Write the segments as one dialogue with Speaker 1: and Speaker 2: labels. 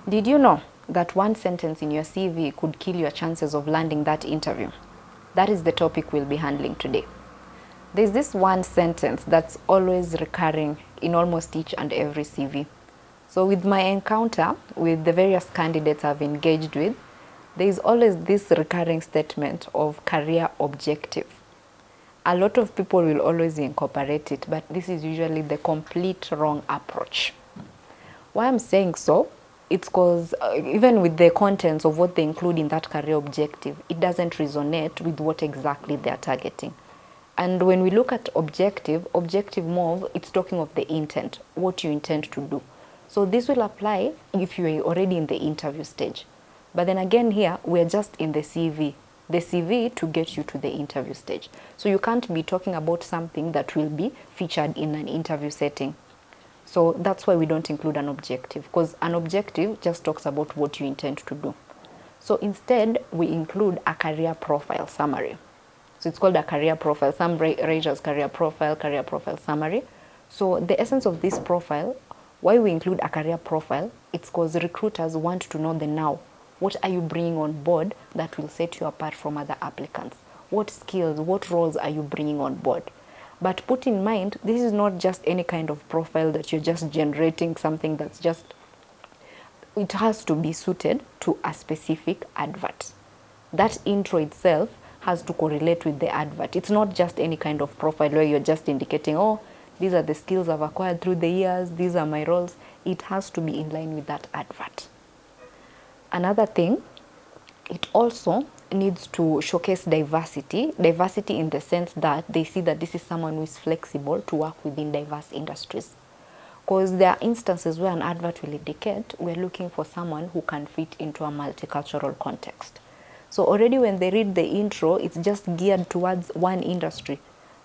Speaker 1: Did you know that one sentence in your CV could kill your chances of landing that interview? That is the topic we'll be handling today. There's this one sentence that's always recurring in almost each and every CV. So with my encounter with the various candidates I've engaged with, there is always this recurring statement of career objective. A lot of people will always incorporate it, but this is usually the complete wrong approach. Why I'm saying so, it's because even with the contents of what they include in that career objective, it doesn't resonate with what exactly they're targeting. And when we look at objective more, it's talking of the intent, what you intend to do. So this will apply if you are already in the interview stage. But then again here, we're just in the CV to get you to the interview stage. So you can't be talking about something that will be featured in an interview setting. So that's why we don't include an objective, because an objective just talks about what you intend to do. So instead, we include a career profile summary. So it's called a career profile. Some rate as career profile summary. So the essence of this profile, why we include a career profile, it's because recruiters want to know the now. What are you bringing on board that will set you apart from other applicants? What skills, what roles are you bringing on board? But put in mind, this is not just any kind of profile that you're just generating something that's just, it has to be suited to a specific advert. That intro itself has to correlate with the advert. It's not just any kind of profile where you're just indicating, oh, these are the skills I've acquired through the years, these are my roles. It has to be in line with that advert. Another thing, it also needs to showcase diversity in the sense that they see that this is someone who is flexible to work within diverse industries. Because there are instances where an advert will indicate we're looking for someone who can fit into a multicultural context. So already when they read the intro, it's just geared towards one industry.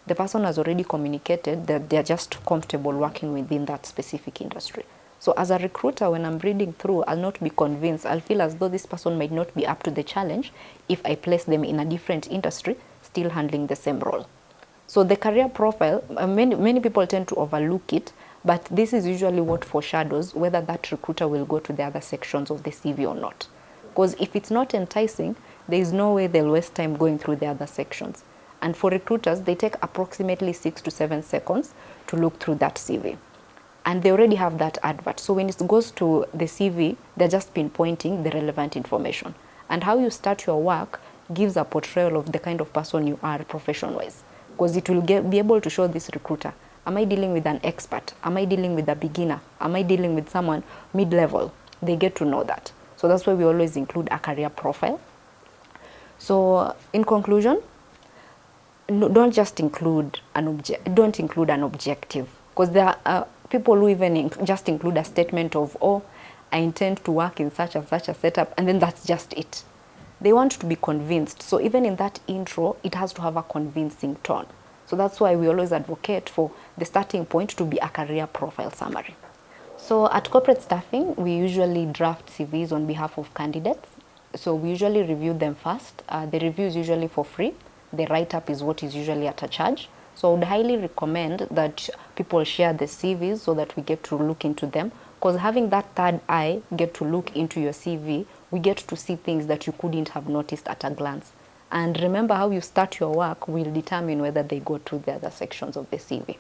Speaker 1: The person has already communicated that they're just comfortable working within that specific industry. So as a recruiter, when I'm reading through, I'll not be convinced. I'll feel as though this person might not be up to the challenge if I place them in a different industry, still handling the same role. So the career profile, many people tend to overlook it, but this is usually what foreshadows whether that recruiter will go to the other sections of the CV or not. Because if it's not enticing, there is no way they'll waste time going through the other sections. And for recruiters, they take approximately 6 to 7 seconds to look through that CV. And they already have that advert. So when it goes to the CV, they're just pinpointing the relevant information. And how you start your work gives a portrayal of the kind of person you are profession-wise. Because it will be able to show this recruiter, am I dealing with an expert? Am I dealing with a beginner? Am I dealing with someone mid-level? They get to know that. So that's why we always include a career profile. So in conclusion, don't just include an objective. Because there are people who even just include a statement of, oh, I intend to work in such and such a setup, and then that's just it. They want to be convinced. So even in that intro, it has to have a convincing tone. So that's why we always advocate for the starting point to be a career profile summary. So at corporate staffing, we usually draft CVs on behalf of candidates. So we usually review them first. The review is usually for free. The write-up is what is usually at a charge. So I would highly recommend that people share the CVs so that we get to look into them. Because having that third eye get to look into your CV, we get to see things that you couldn't have noticed at a glance. And remember, how you start your work will determine whether they go to the other sections of the CV.